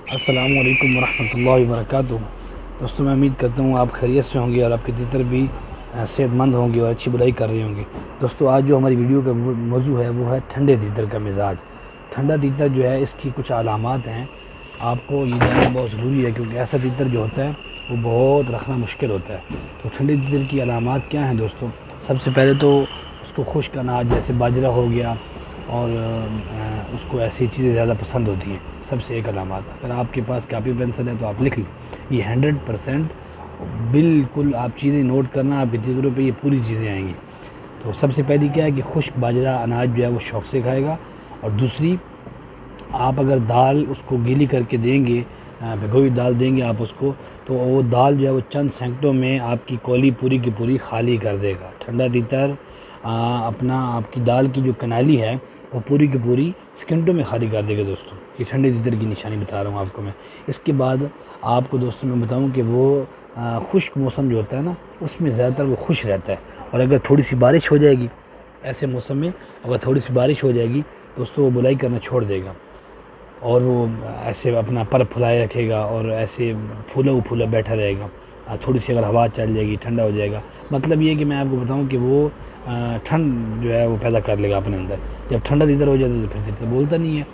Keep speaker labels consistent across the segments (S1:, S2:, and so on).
S1: अस्सलामु अलैकुम वरहमतुल्लाहि वबरकातुहू। दोस्तों, मैं उम्मीद करता हूँ आप खैरियत से होंगे और आपके तीतर भी सेहतमंद होंगे और अच्छी बुराई कर रहे होंगे। दोस्तों, आज जो हमारी वीडियो का मौजू है वो है ठंडे तीतर का मिजाज। ठंडा तीतर जो है, इसकी कुछ अलामात हैं, आपको ये जानना बहुत ज़रूरी है, क्योंकि ऐसा तीतर जो होता है वो बहुत रखना मुश्किल होता है। तो ठंडे तीतर की अलामात क्या हैं दोस्तों? सबसे पहले तो उसको खुश्क अनाज जैसे बाजरा हो गया और उसको ऐसी चीज़ें ज़्यादा पसंद होती हैं। सबसे एक अलामत, अगर आपके पास कापी पेंसिल है तो आप लिख लें, ये 100% बिल्कुल आप चीज़ें नोट करना, आपके तीतरों पे ये पूरी चीज़ें आएंगी। तो सबसे पहली क्या है कि खुश्क बाजरा अनाज जो है वो शौक़ से खाएगा। और दूसरी, आप अगर दाल उसको गीली करके देंगे, भिगोई दाल देंगे आप उसको, तो वो दाल जो है वो चंद सेकंडों में आपकी कौली पूरी की पूरी खाली कर देगा। ठंडा तीतर अपना आपकी दाल की जो कनाली है वो पूरी की पूरी सेकंडों में खाली कर देगा। दोस्तों, ये ठंडे तीतर की निशानी बता रहा हूँ आपको मैं। इसके बाद आपको दोस्तों मैं बताऊँ कि वो खुश्क मौसम जो होता है ना, उसमें ज़्यादातर वो खुश रहता है। और अगर थोड़ी सी बारिश हो जाएगी, ऐसे मौसम में अगर थोड़ी सी बारिश हो जाएगी दोस्तों, वो बुलाई करना छोड़ देगा और वो ऐसे अपना पर फुलाए रखेगा और ऐसे फूला बैठा रहेगा। थोड़ी सी अगर हवा चल जाएगी, ठंडा हो जाएगा, मतलब ये कि मैं आपको बताऊं कि वो ठंड जो है वो पैदा कर लेगा अपने अंदर। जब ठंडा तीतर हो जाता है तो फिर तीतर बोलता नहीं है।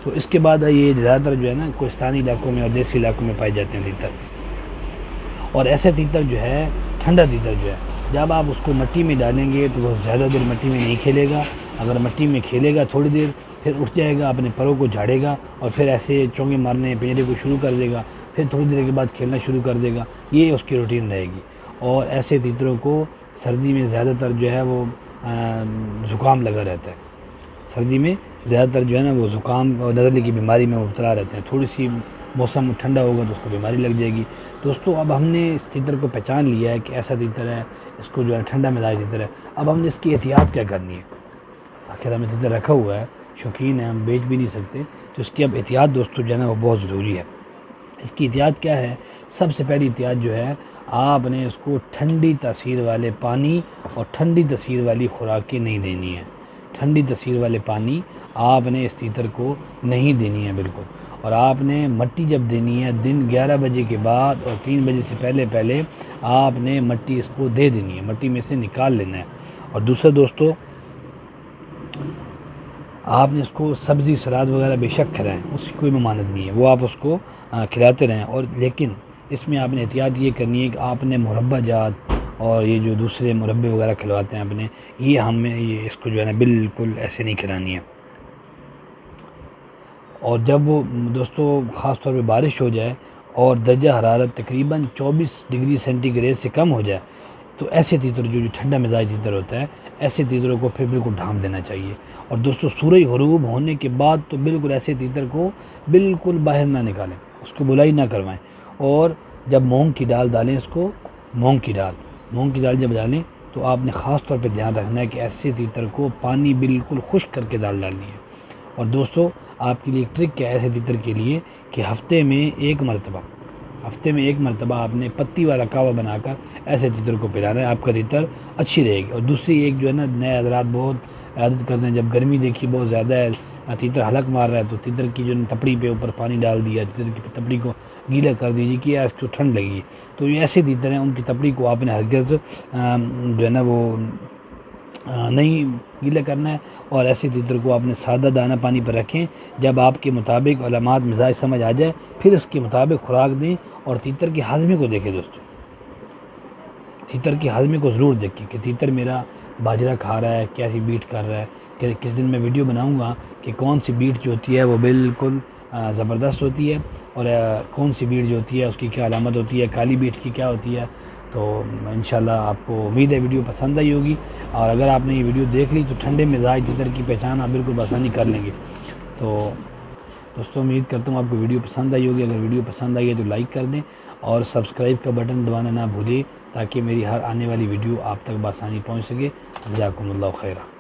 S1: तो इसके बाद ये ज़्यादातर जो है ना कोस्तानी इलाकों में और देसी इलाकों में पाए जाते हैं तीतर। और ऐसे तीतर जो है, ठंडा तीतर जो है, जब आप उसको मिट्टी में डालेंगे तो वो ज़्यादा देर मिट्टी में नहीं खेलेगा। अगर मिट्टी में खेलेगा थोड़ी देर, फिर उठ जाएगा, अपने परों को झाड़ेगा और फिर ऐसे चोंगे मारने पिंजरे को शुरू कर देगा। फिर थोड़ी देर के बाद खेलना शुरू कर देगा। ये उसकी रूटीन रहेगी। और ऐसे तीतरों को सर्दी में ज़्यादातर जो है वो ज़ुकाम लगा रहता है। सर्दी में ज़्यादातर जो है ना वो ज़ुकाम और नज़ले की बीमारी में मुब्तला रहते हैं। थोड़ी सी मौसम ठंडा होगा तो उसको बीमारी लग जाएगी। दोस्तों, अब हमने इस तीतर को पहचान लिया है कि ऐसा तीतर है, इसको जो है ठंडा मिजाज तीतर है। अब हमने इसकी एहतियात क्या करनी है? आखिर हमने तीतर रखा हुआ है, शौकीन है, हम बेच भी नहीं सकते, तो इसकी अब एहतियात दोस्तों जो है ना वो बहुत ज़रूरी है। इसकी एहतियात क्या है? सबसे पहली एहतियात जो है, आपने उसको ठंडी तासीर वाले पानी और ठंडी तासीर वाली खुराकें नहीं देनी है। ठंडी तासीर वाले पानी आपने इस तीतर को नहीं देनी है बिल्कुल। और आपने मट्टी जब देनी है दिन 11 बजे के बाद और 3 बजे से पहले पहले आपने मट्टी इसको दे देनी है, मट्टी में से निकाल लेना है। और दूसरा दोस्तों, आपने इसको सब्ज़ी सलाद वगैरह बेशक खिलाएँ, उसकी कोई ममानत नहीं है, वो आप उसको खिलाते रहें। और लेकिन इसमें आपने एहतियात ये करनी है कि आपने मुरब्बा जात और ये जो दूसरे मुरब्बे वगैरह खिलवाते हैं आपने, ये हमें ये इसको जो है ना बिल्कुल ऐसे नहीं खिलानी है। और जब वो दोस्तों ख़ास तौर पे बारिश हो जाए और दर्जा हरारत तकरीबन 24 डिग्री सेंटीग्रेड से कम हो जाए, तो ऐसे तीतर जो ठंडा मिजाज तीतर होता है, ऐसे तीतरों को फिर बिल्कुल ढाँप देना चाहिए। और दोस्तों, सूरज ग़ुरूब होने के बाद तो बिल्कुल ऐसे तीतर को बिल्कुल बाहर ना निकालें, उसको बुलाई ना करवाएं। और जब मूंग की दाल डालें, इसको मूंग की दाल जब डालें तो आपने ख़ास तौर पे ध्यान रखना है कि ऐसे तीतर को पानी बिल्कुल खुश्क करके दाल डालनी है। और दोस्तों, आपके लिए एक ट्रिक क्या है ऐसे तीतर के लिए कि हफ़्ते में एक मरतबा आपने पत्ती वाला कावा बनाकर ऐसे तीतर को पिलाना है, आपका तीतर अच्छी रहेगी। और दूसरी एक जो है ना, नए हज़रात बहुत आदत करते हैं, जब गर्मी देखी बहुत ज़्यादा है, तीतर हलक मार रहा है, तो तीतर की जो तपड़ी पे ऊपर पानी डाल दिया, तीतर की तपड़ी को गीला कर दीजिए कि यार इसको ठंड लगी। तो ये ऐसे तीतर हैं, उनकी तपड़ी को आपने हरगिज़ जो है ना वो नहीं गीला करना है। और ऐसे तीतर को आपने सादा दाना पानी पर रखें। जब आपके मुताबिक अलामात मिजाज समझ आ जाए, फिर उसके मुताबिक खुराक दें। और तीतर की हाज़मे को देखें दोस्तों, तीतर की हाज़मे को ज़रूर देखें कि तीतर मेरा बाजरा खा रहा है, कैसी बीट कर रहा है। कि किस दिन मैं वीडियो बनाऊंगा कि कौन सी बीट जो होती है वो बिल्कुल ज़बरदस्त होती है और कौन सी बीट जो होती है उसकी क्या अलामत होती है, काली बीट की क्या होती है। तो इंशाल्लाह आपको उम्मीद है वीडियो पसंद आई होगी। और अगर आपने ये वीडियो देख ली तो ठंडे मिजाज तीतर की पहचान आप बिल्कुल आसानी कर लेंगे। तो दोस्तों, उम्मीद करता हूँ आपको वीडियो पसंद आई होगी। अगर वीडियो पसंद आई है तो लाइक कर दें और सब्सक्राइब का बटन दबाना ना भूलिए, ताकि मेरी हर आने वाली वीडियो आप तक बआसानी पहुँच सके। जज़ाकुमुल्लाह खैरा।